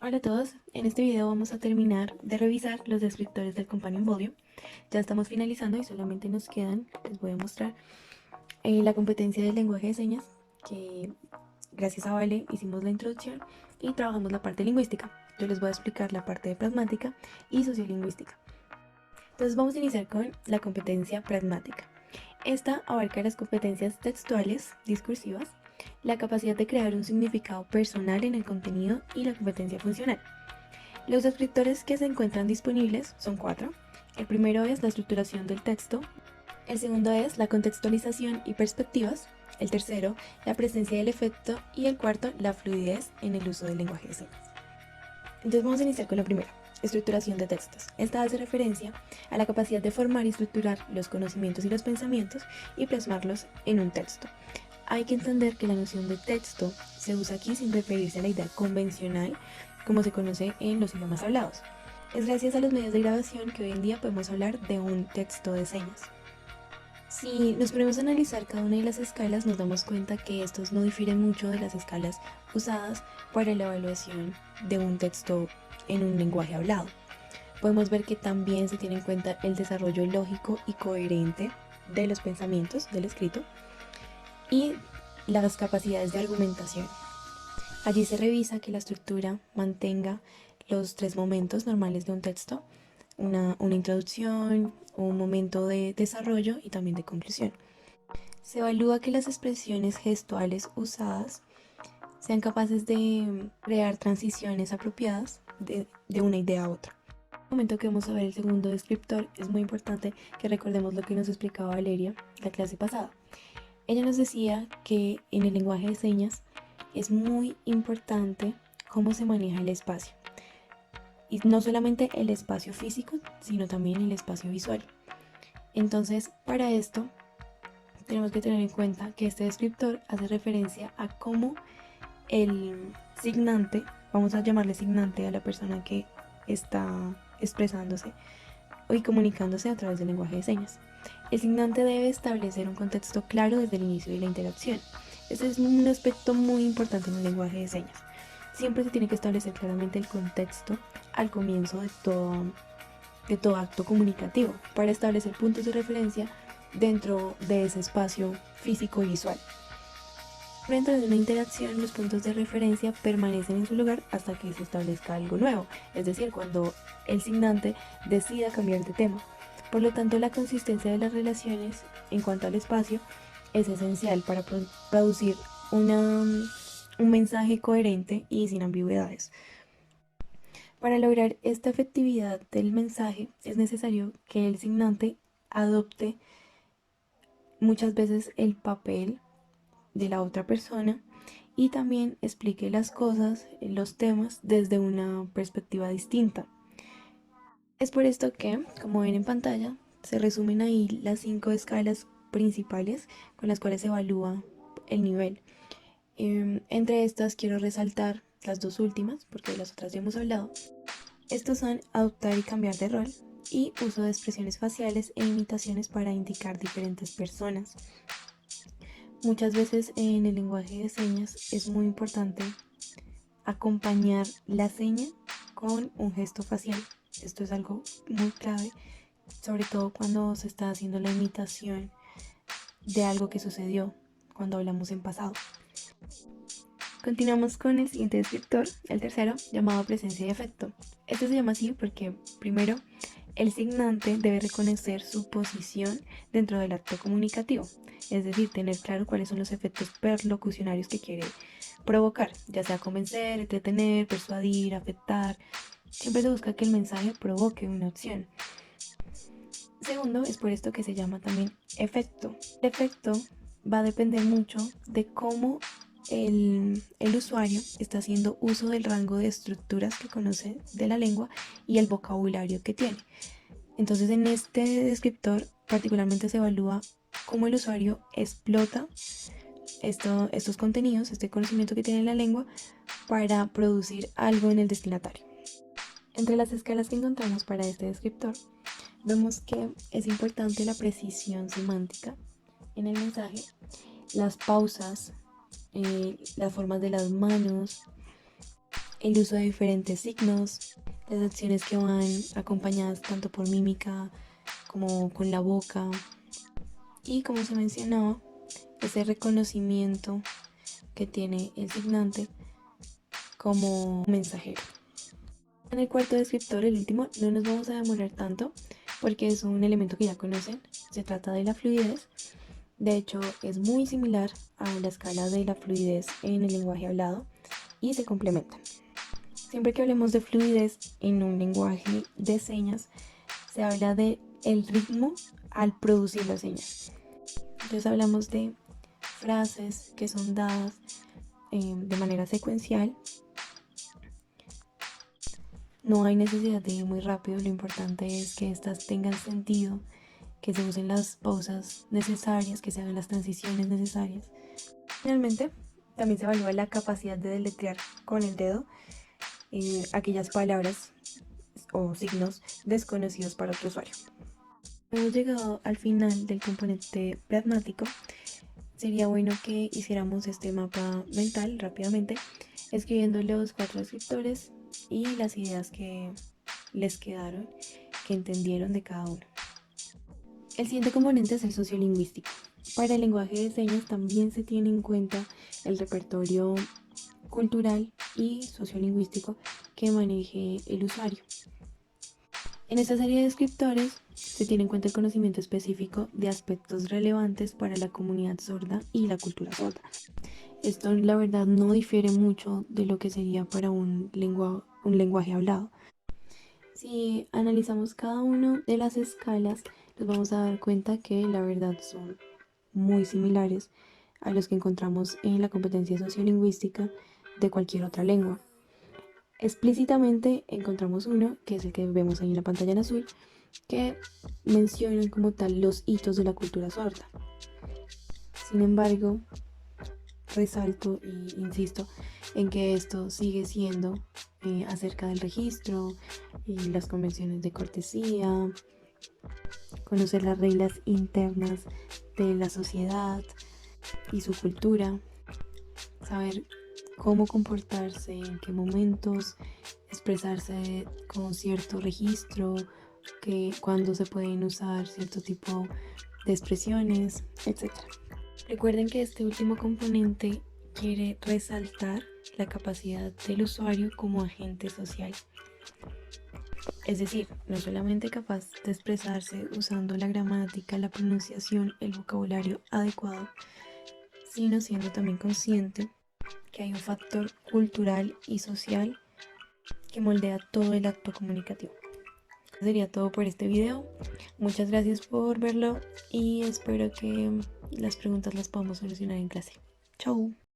Hola a todos, en este video vamos a terminar de revisar los descriptores del Companion Volume. Ya estamos finalizando y solamente nos quedan, les voy a mostrar, la competencia del lenguaje de señas, que gracias a Vale hicimos la introducción y trabajamos la parte lingüística. Yo les voy a explicar la parte de pragmática y sociolingüística. Entonces vamos a iniciar con la competencia pragmática. Esta abarca las competencias textuales, discursivas, la capacidad de crear un significado personal en el contenido y la competencia funcional. Los descriptores que se encuentran disponibles son 4. El primero es la estructuración del texto, el segundo es la contextualización y perspectivas, el tercero la presencia del efecto y el cuarto la fluidez en el uso del lenguaje de señas. Entonces vamos a iniciar con la primera, estructuración de textos. Esta hace referencia a la capacidad de formar y estructurar los conocimientos y los pensamientos y plasmarlos en un texto. Hay que entender que la noción de texto se usa aquí sin referirse a la idea convencional como se conoce en los idiomas hablados. Es gracias a los medios de grabación que hoy en día podemos hablar de un texto de señas. Si nos ponemos a analizar cada una de las escalas, nos damos cuenta que estos no difieren mucho de las escalas usadas para la evaluación de un texto en un lenguaje hablado. Podemos ver que también se tiene en cuenta el desarrollo lógico y coherente de los pensamientos del escrito y las capacidades de argumentación. Allí se revisa que la estructura mantenga los 3 momentos normales de un texto, una introducción, un momento de desarrollo y también de conclusión. Se evalúa que las expresiones gestuales usadas sean capaces de crear transiciones apropiadas de una idea a otra. En el momento que vamos a ver el segundo descriptor, es muy importante que recordemos lo que nos explicaba Valeria la clase pasada. Ella nos decía que en el lenguaje de señas es muy importante cómo se maneja el espacio. Y no solamente el espacio físico, sino también el espacio visual. Entonces, para esto, tenemos que tener en cuenta que este descriptor hace referencia a cómo el signante, vamos a llamarle signante a la persona que está expresándose y comunicándose a través del lenguaje de señas. El signante debe establecer un contexto claro desde el inicio de la interacción. Este es un aspecto muy importante en el lenguaje de señas. Siempre se tiene que establecer claramente el contexto al comienzo de todo acto comunicativo para establecer puntos de referencia dentro de ese espacio físico y visual. Dentro de una interacción, los puntos de referencia permanecen en su lugar hasta que se establezca algo nuevo, es decir, cuando el signante decida cambiar de tema. Por lo tanto, la consistencia de las relaciones en cuanto al espacio es esencial para producir un mensaje coherente y sin ambigüedades. Para lograr esta efectividad del mensaje es necesario que el signante adopte muchas veces el papel de la otra persona y también explique las cosas, los temas desde una perspectiva distinta. Es por esto que, como ven en pantalla, se resumen ahí las 5 escalas principales con las cuales se evalúa el nivel. Entre estas quiero resaltar las 2 últimas, porque de las otras ya hemos hablado. Estos son adoptar y cambiar de rol y uso de expresiones faciales e imitaciones para indicar diferentes personas. Muchas veces en el lenguaje de señas es muy importante acompañar la seña con un gesto facial. Esto es algo muy clave, sobre todo cuando se está haciendo la imitación de algo que sucedió cuando hablamos en pasado. Continuamos con el siguiente descriptor, el tercero, llamado presencia y efecto. Este se llama así porque, primero, el signante debe reconocer su posición dentro del acto comunicativo, es decir, tener claro cuáles son los efectos perlocucionarios que quiere provocar, ya sea convencer, entretener, persuadir, afectar. Siempre se busca que el mensaje provoque una opción. Segundo, es por esto que se llama también efecto. El efecto va a depender mucho de cómo el usuario está haciendo uso del rango de estructuras que conoce de la lengua y el vocabulario que tiene. Entonces, en este descriptor particularmente se evalúa cómo el usuario explota estos contenidos, este conocimiento que tiene la lengua para producir algo en el destinatario. Entre las escalas que encontramos para este descriptor, vemos que es importante la precisión semántica en el mensaje, las pausas, las formas de las manos, el uso de diferentes signos, las acciones que van acompañadas tanto por mímica como con la boca y, como se mencionaba, ese reconocimiento que tiene el signante como mensajero. En el cuarto descriptor, el último, no nos vamos a demorar tanto porque es un elemento que ya conocen. Se trata de la fluidez. De hecho, es muy similar a la escala de la fluidez en el lenguaje hablado y se complementan. Siempre que hablemos de fluidez en un lenguaje de señas, se habla de el ritmo al producir las señas. Entonces hablamos de frases que son dadas de manera secuencial. No hay necesidad de ir muy rápido, lo importante es que estas tengan sentido, que se usen las pausas necesarias, que se hagan las transiciones necesarias. Finalmente, también se evalúa la capacidad de deletrear con el dedo aquellas palabras o signos desconocidos para otro usuario. Hemos llegado al final del componente pragmático. Sería bueno que hiciéramos este mapa mental rápidamente, escribiendo los 4 descriptores y las ideas que les quedaron, que entendieron de cada uno. El siguiente componente es el sociolingüístico. Para el lenguaje de señas también se tiene en cuenta el repertorio cultural y sociolingüístico que maneje el usuario. En esta serie de descriptores se tiene en cuenta el conocimiento específico de aspectos relevantes para la comunidad sorda y la cultura sorda. Esto, la verdad, no difiere mucho de lo que sería para un lenguaje hablado. Si analizamos cada una de las escalas, nos vamos a dar cuenta que la verdad son muy similares a los que encontramos en la competencia sociolingüística de cualquier otra lengua. Explícitamente encontramos uno, que es el que vemos ahí en la pantalla en azul, que mencionan como tal los hitos de la cultura sorda. Sin embargo, resalto e insisto en que esto sigue siendo acerca del registro y las convenciones de cortesía, conocer las reglas internas de la sociedad y su cultura, saber cómo comportarse, en qué momentos expresarse con cierto registro, que cuándo se pueden usar cierto tipo de expresiones, etc. Recuerden que este último componente quiere resaltar la capacidad del usuario como agente social. Es decir, no solamente capaz de expresarse usando la gramática, la pronunciación, el vocabulario adecuado, sino siendo también consciente que hay un factor cultural y social que moldea todo el acto comunicativo. Sería todo por este video. Muchas gracias por verlo y espero que las preguntas las podamos solucionar en clase. Chau.